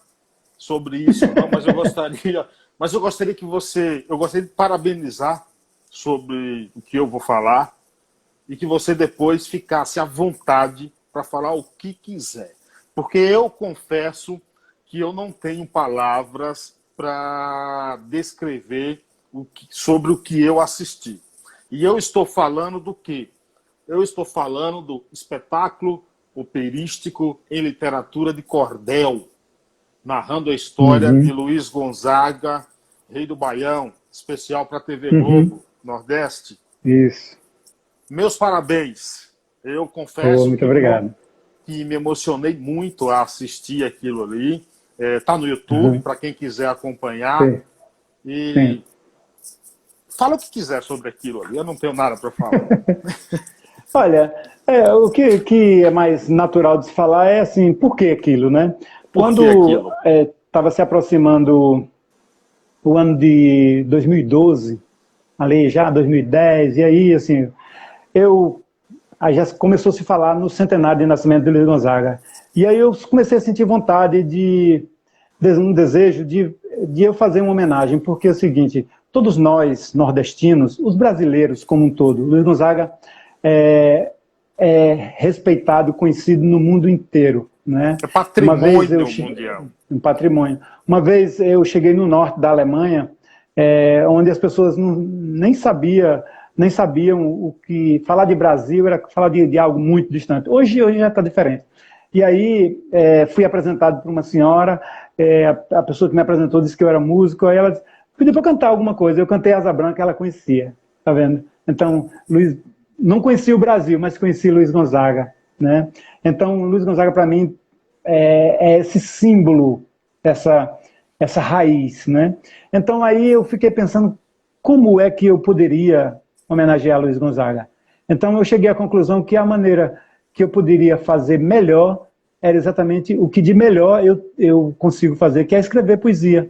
sobre isso, não, mas eu gostaria de parabenizar sobre o que eu vou falar e que você depois ficasse à vontade para falar o que quiser. Porque eu confesso que eu não tenho palavras para descrever sobre o que eu assisti. E eu estou falando do quê? Eu estou falando do espetáculo operístico em literatura de cordel, narrando a história de Luiz Gonzaga, Rei do Baião, especial para a TV Globo, Nordeste. Isso. Meus parabéns. Eu confesso muito obrigado. Que me emocionei muito a assistir aquilo ali. Tá no YouTube, para quem quiser acompanhar. Sim. E fala o que quiser sobre aquilo ali. Eu não tenho nada para falar. Olha, o que é mais natural de se falar é assim, por que aquilo, né? Quando estava se aproximando o ano de 2012, ali já 2010, e aí, assim, aí já começou a se falar no centenário de nascimento de Luiz Gonzaga. E aí eu comecei a sentir vontade um desejo de eu fazer uma homenagem, porque é o seguinte, todos nós, nordestinos, os brasileiros como um todo, Luiz Gonzaga é respeitado, conhecido no mundo inteiro, né? É patrimônio mundial. Um patrimônio. Uma vez eu cheguei no norte da Alemanha, onde as pessoas nem sabiam o que... Falar de Brasil era falar de algo muito distante. Hoje já está diferente. E aí fui apresentado por uma senhora, a pessoa que me apresentou disse que eu era músico, aí ela pediu para cantar alguma coisa. Eu cantei Asa Branca, ela conhecia, tá vendo? Então, Luiz... Não conhecia o Brasil, mas conheci Luiz Gonzaga, né? Então, Luiz Gonzaga, para mim, é esse símbolo, essa raiz, né? Então, aí eu fiquei pensando como é que eu poderia homenagear Luiz Gonzaga. Então, eu cheguei à conclusão que a maneira que eu poderia fazer melhor era exatamente o que de melhor eu consigo fazer, que é escrever poesia.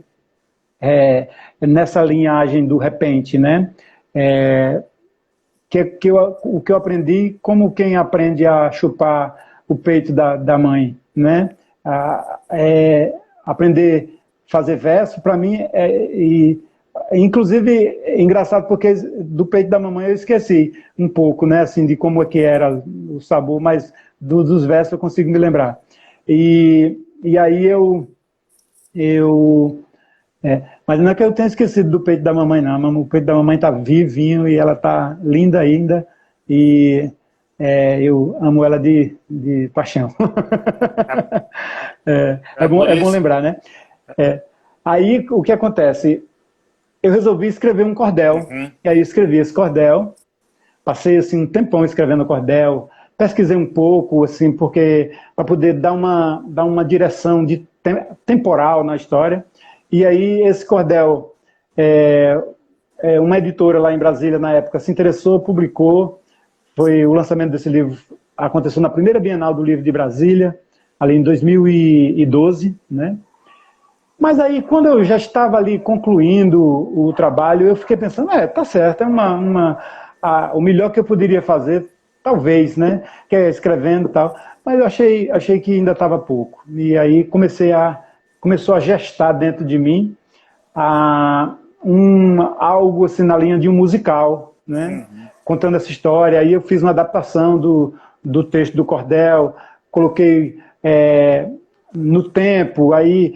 Nessa linhagem do repente, né? O que eu aprendi, como quem aprende a chupar o peito da mãe, né? Aprender a fazer verso, para mim, inclusive, é engraçado porque do peito da mamãe eu esqueci um pouco, né? Assim, de como é que era o sabor, mas dos versos eu consigo me lembrar. E aí mas não é que eu tenha esquecido do peito da mamãe, não. O peito da mamãe está vivinho e ela está linda ainda. E eu amo ela de paixão. É bom lembrar, né? Aí o que acontece? Eu resolvi escrever um cordel. E aí eu escrevi esse cordel. Passei assim, um tempão escrevendo o cordel. Pesquisei um pouco, assim, porque para poder dar uma direção de temporal na história. E aí esse cordel, uma editora lá em Brasília na época se interessou, publicou. Foi o lançamento desse livro, aconteceu na primeira Bienal do Livro de Brasília, ali em 2012, né? Mas aí, quando eu já estava ali concluindo o trabalho, eu fiquei pensando, tá certo, o melhor que eu poderia fazer, talvez, né? Que é escrevendo e tal. Mas eu achei que ainda estava pouco. E aí começou a gestar dentro de mim algo assim na linha de um musical, né? Contando essa história. Aí eu fiz uma adaptação do texto do cordel, coloquei no tempo, aí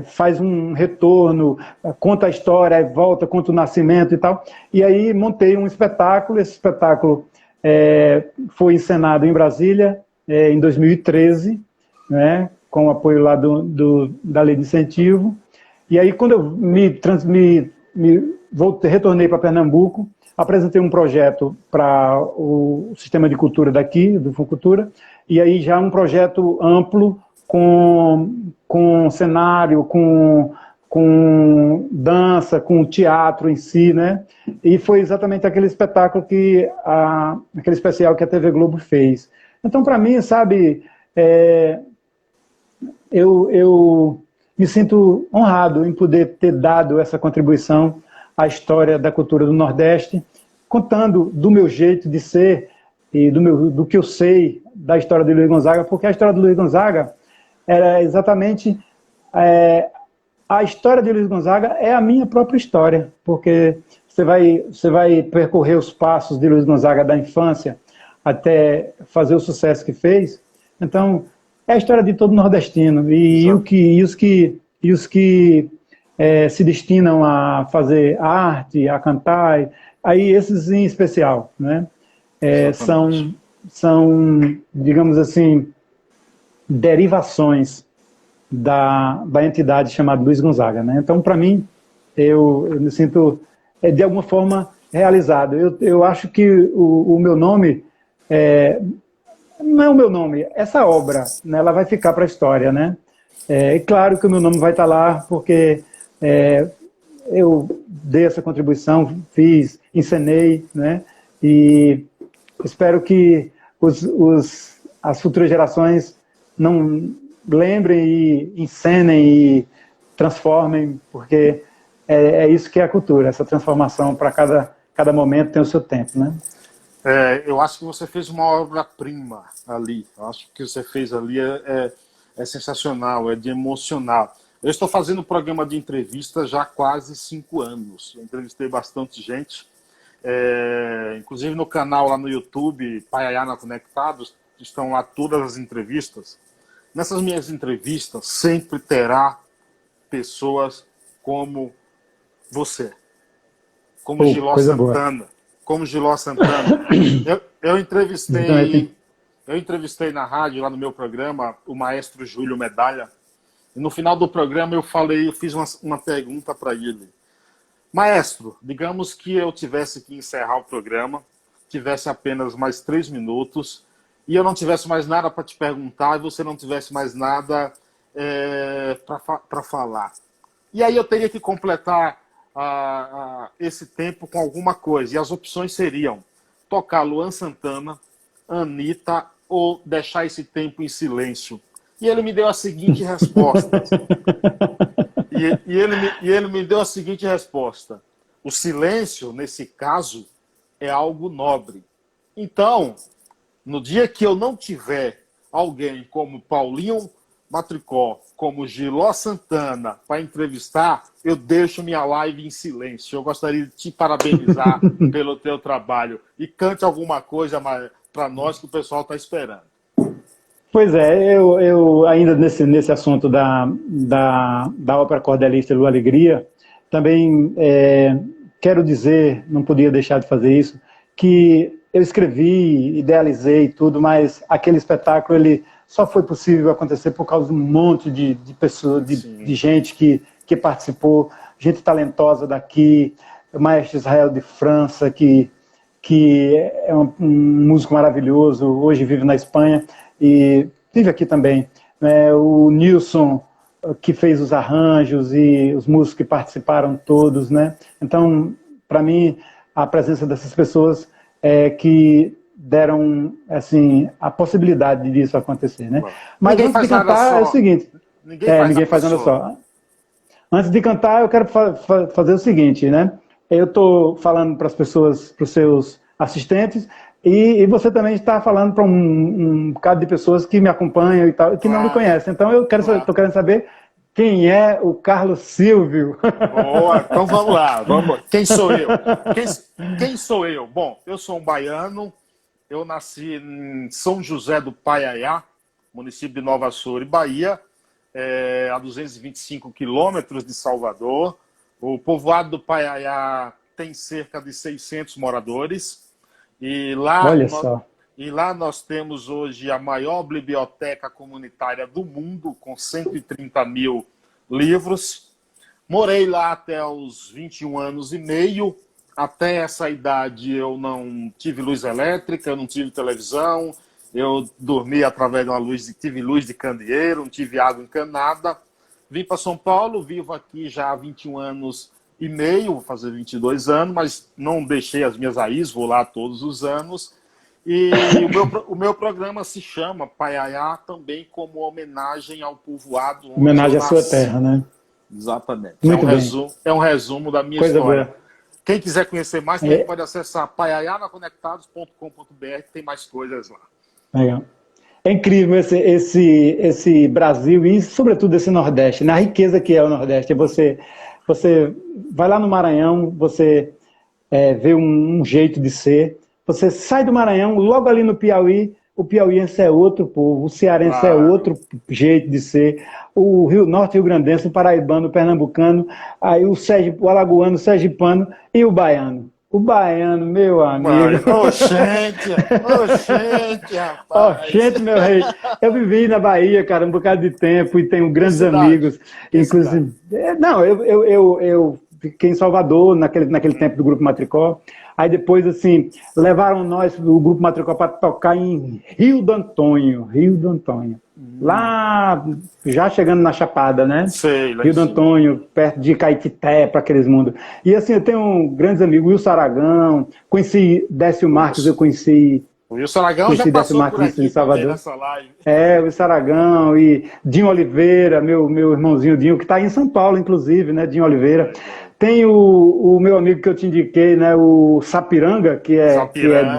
faz um retorno, conta a história, aí volta, conta o nascimento e tal. E aí montei um espetáculo. Esse espetáculo foi encenado em Brasília em 2013, né, com o apoio lá da Lei de Incentivo. E aí, quando eu retornei para Pernambuco, apresentei um projeto para o sistema de cultura daqui, do Funcultura, e aí já um projeto amplo com cenário, com dança, com teatro em si, né? E foi exatamente aquele espetáculo aquele especial que a TV Globo fez. Então, para mim, sabe, eu me sinto honrado em poder ter dado essa contribuição à história da cultura do Nordeste, contando do meu jeito de ser e do que eu sei da história de Luiz Gonzaga, porque a história de Luiz Gonzaga era exatamente... a história de Luiz Gonzaga é a minha própria história, porque você vai percorrer os passos de Luiz Gonzaga da infância até fazer o sucesso que fez. Então, é a história de todo nordestino. E os que se destinam a fazer arte, a cantar, aí esses em especial, né? São, digamos assim, derivações da entidade chamada Luiz Gonzaga, né? Então, para mim, eu me sinto, de alguma forma, realizado. Eu acho que o meu nome, não é o meu nome, essa obra, né, ela vai ficar para a história, né? É claro que o meu nome vai estar lá, porque eu dei essa contribuição, encenei, né? E espero que as futuras gerações não lembrem e encenem e transformem, porque é isso que é a cultura, essa transformação. Para cada momento tem o seu tempo, né? Eu acho que você fez uma obra-prima ali. Eu acho que o que você fez ali é sensacional, é de emocionar. Eu estou fazendo um programa de entrevista já há quase 5 anos. Eu entrevistei bastante gente. Inclusive no canal lá no YouTube, Paiaiana Conectados, estão lá todas as entrevistas. Nessas minhas entrevistas sempre terá pessoas como você, como Giló Santana. Boa. Como Giló Santana. Eu entrevistei na rádio, lá no meu programa, o maestro Júlio Medalha. E no final do programa eu fiz uma pergunta para ele. Maestro, digamos que eu tivesse que encerrar o programa, tivesse apenas mais 3 minutos, e eu não tivesse mais nada para te perguntar, e você não tivesse mais nada para falar. E aí eu teria que completar esse tempo com alguma coisa. E as opções seriam tocar Luan Santana, Anitta, ou deixar esse tempo em silêncio. E ele me deu a seguinte resposta. E ele me deu a seguinte resposta. O silêncio, nesse caso, é algo nobre. Então, no dia que eu não tiver alguém como Paulinho Matricó, como Giló Santana, para entrevistar, eu deixo minha live em silêncio. Eu gostaria de te parabenizar pelo teu trabalho. E cante alguma coisa para nós que o pessoal está esperando. Pois eu ainda nesse assunto da ópera cordelista Lua Alegria, também quero dizer, não podia deixar de fazer isso, que eu escrevi, idealizei tudo, mas aquele espetáculo ele só foi possível acontecer por causa de um monte de pessoas, de gente que participou, gente talentosa daqui, o maestro Israel de França, que é um músico maravilhoso, hoje vive na Espanha, e vive aqui também, o Nilson, que fez os arranjos, e os músicos que participaram todos, né? Então, para mim, a presença dessas pessoas que deram, assim, a possibilidade disso acontecer, né? Mas Ninguém antes de faz nada cantar, é o só. seguinte, Ninguém ninguém faz nada só. só. Antes de cantar, eu quero fazer o seguinte, né? Eu estou falando para as pessoas, para os seus assistentes, e você também está falando para um bocado de pessoas que me acompanham e tal, e que não me Claro, conhecem. Então, estou querendo saber quem é o Carlos Silvio. boa, então vamos lá, vamos. Quem sou eu? Quem sou eu? Bom, eu sou um baiano, eu nasci em São José do Paiaiá, município de Nova Açores, Bahia, a 225 quilômetros de Salvador. O povoado do Paiaiá tem cerca de 600 moradores, e Olha só. lá nós temos hoje a maior biblioteca comunitária do mundo, com 130 mil livros. Morei lá até os 21 anos e meio. Até essa idade eu não tive luz elétrica, eu não tive televisão, eu dormi através de uma luz, tive luz de candeeiro, não tive água encanada. Vim para São Paulo, vivo aqui já há 21 anos e meio, vou fazer 22 anos, mas não deixei as minhas raízes, vou lá todos os anos. E o meu programa se chama Paiaiá, também como homenagem ao povoado onde Homenagem eu à sua nasci. terra, né? Exatamente. Muito bem. É um resumo da minha Coisa história. boa. Quem quiser conhecer mais, também pode acessar paiaianaconectados.com.br, tem mais coisas lá. Legal. É incrível esse Brasil e, sobretudo, esse Nordeste, na riqueza que é o Nordeste. Você vai lá no Maranhão, você vê um jeito de ser. Você sai do Maranhão, logo ali no Piauí, o piauiense é outro povo, o cearense é outro jeito de ser, o Rio Norte, Rio Grandense, o paraibano, o pernambucano, aí o alagoano, o sergipano e o baiano. O baiano, meu amigo. Oxente, rapaz. Oxente, meu rei. Eu vivi na Bahia, cara, um bocado de tempo e tenho grandes amigos. Inclusive. Não, eu fiquei em Salvador naquele tempo do Grupo Matricó. Aí depois, assim, levaram nós, o Grupo Matricó, para tocar em Rio do Antônio. Lá, já chegando na Chapada, né? Sei, lá Rio do Antônio, perto de Caetité, para aqueles mundos. E assim, eu tenho grandes amigos, Wilson Aragão, conheci Décio Marques, eu conheci... O Wilson Aragão já passou por aqui em Salvador. Nessa live. O Wilson Aragão e Dinho Oliveira, meu irmãozinho Dinho, que está em São Paulo, inclusive, né? Dinho Oliveira. Tem o meu amigo que eu te indiquei, né? O Sapiranga, que é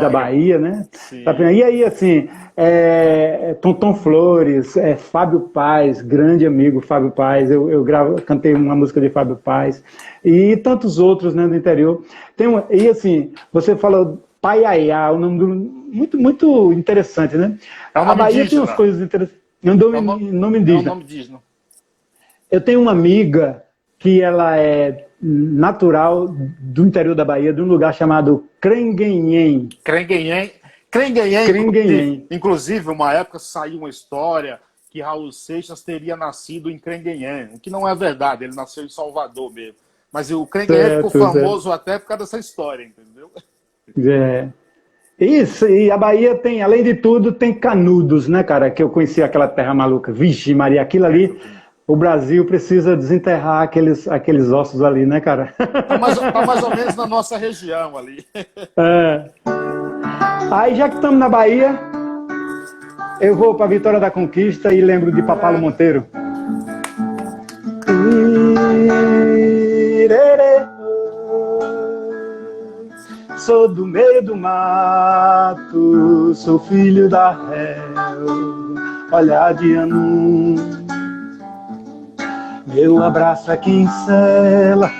da Bahia, né? E aí, assim, Tonton Flores, Fábio Paz, grande amigo Fábio Paz. Eu cantei uma música de Fábio Paz. E tantos outros, né, do interior. E assim, você falou Paiaiá, um nome muito, muito interessante, né? É um nome a Bahia indígena. tem umas coisas interessantes. É um nome indígena. É um nome indígena. Eu tenho uma amiga que ela é natural do interior da Bahia, de um lugar chamado Crenguenhem. Inclusive, uma época saiu uma história que Raul Seixas teria nascido em Crenguenhem, o que não é verdade, ele nasceu em Salvador mesmo. Mas o Crenguenhem ficou famoso até por causa dessa história, entendeu? Isso, e a Bahia tem, além de tudo, tem Canudos, né, cara? Que eu conheci aquela terra maluca. Vixe, Maria, aquilo ali, o Brasil precisa desenterrar aqueles ossos ali, né, cara? Tá mais ou menos na nossa região ali. Aí, já que estamos na Bahia, eu vou para Vitória da Conquista e lembro de Papalo Monteiro. Sou do meio do mato, sou filho da relva, olhar de Anum. Meu abraço é quem sela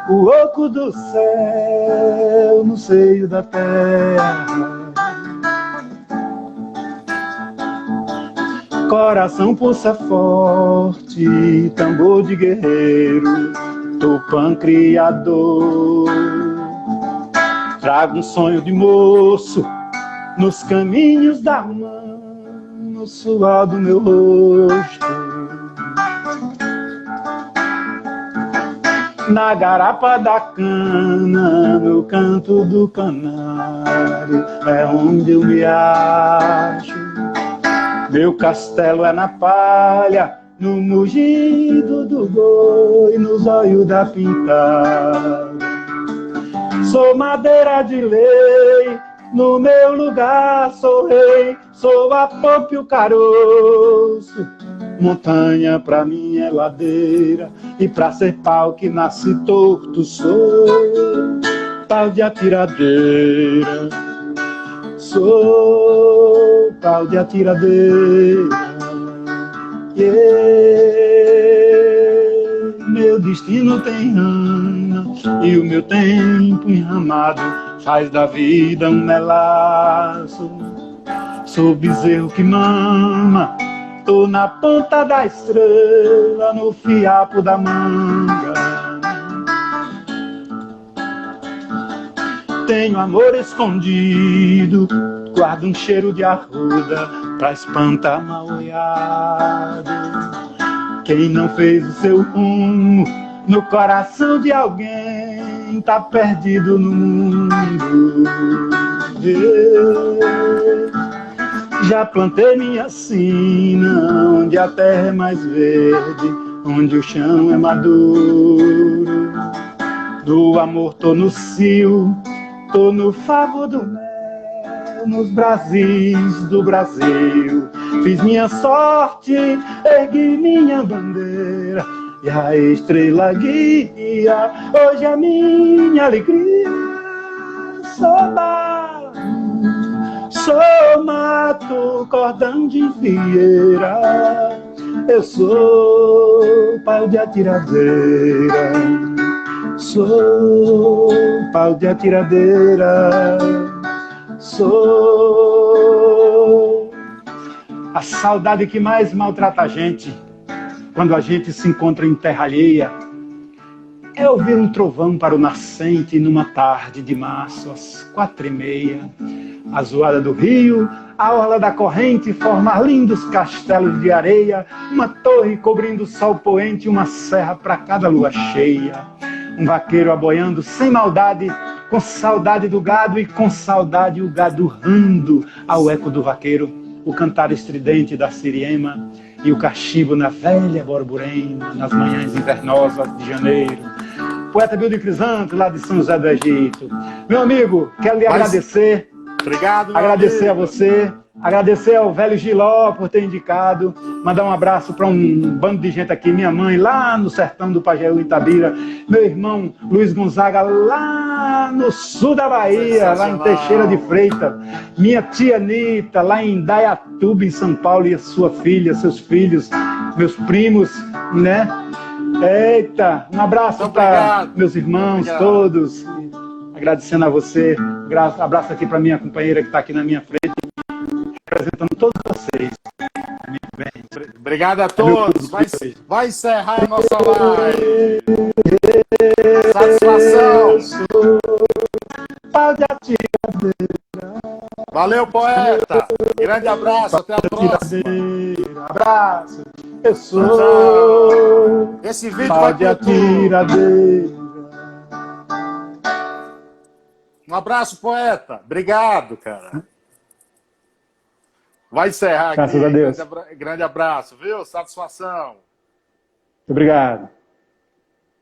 o oco do céu no seio da terra. Coração pulsa forte, tambor de guerreiro, Tupã criador. Trago um sonho de moço nos caminhos da mão, no suor do meu rosto. Na garapa da cana, no canto do canário, é onde eu me acho. Meu castelo é na palha, no mugido do boi, nos olhos da pintada. Sou madeira de lei, no meu lugar sou rei, sou a pompa e o caroço. Montanha pra mim é ladeira, e pra ser pau que nasce torto sou pau de atiradeira. Sou pau de atiradeira. Meu destino tem rama, e o meu tempo enramado faz da vida um melaço. Sou bezerro que mama, tô na ponta da estrela, no fiapo da manga. Tenho amor escondido, guardo um cheiro de arruda pra espantar mal-olhado. Quem não fez o seu rumo no coração de alguém tá perdido no mundo. Já plantei minha sina onde a terra é mais verde, onde o chão é maduro. Do amor tô no cio, tô no favo do mel, nos Brasis do Brasil. Fiz minha sorte, ergui minha bandeira, e a estrela guia hoje é minha alegria. Sou barro, sou mato, cordão de fieira, eu sou pau de atiradeira. Sou pau de atiradeira, sou a saudade que mais maltrata a gente quando a gente se encontra em terra alheia. É ouvir um trovão para o nascente numa tarde de março às 4h30. A zoada do rio, a orla da corrente formar lindos castelos de areia, uma torre cobrindo o sol poente, uma serra para cada lua cheia. Um vaqueiro aboiando sem maldade, com saudade do gado e com saudade o gado rando ao eco do vaqueiro, o cantar estridente da siriema e o cachimbo na velha Borborema, nas manhãs invernosas de janeiro. Poeta Bildo Crisanto, lá de São José do Egito. Meu amigo, quero lhe agradecer. Obrigado, meu agradecer amigo. A você, agradecer ao velho Giló por ter indicado, mandar um abraço para um bando de gente aqui, minha mãe lá no sertão do Pajeú, Itabira, meu irmão Luiz Gonzaga lá no sul da Bahia, lá em Teixeira de Freitas, minha tia Nita lá em Dayatuba, em São Paulo, e a sua filha, seus filhos, meus primos, né? Eita, um abraço para meus irmãos todos, agradecendo a você, abraço aqui para minha companheira que está aqui na minha frente, representando todos vocês. Obrigado a todos. Vai encerrar a nossa live. Satisfação. Valeu, poeta. Grande abraço. Até a próxima. Abraço. Eu sou. Esse vídeo vai pro YouTube. Um abraço, poeta. Obrigado, cara. Vai encerrar aqui. Graças a Deus. Grande abraço, viu? Satisfação. Obrigado.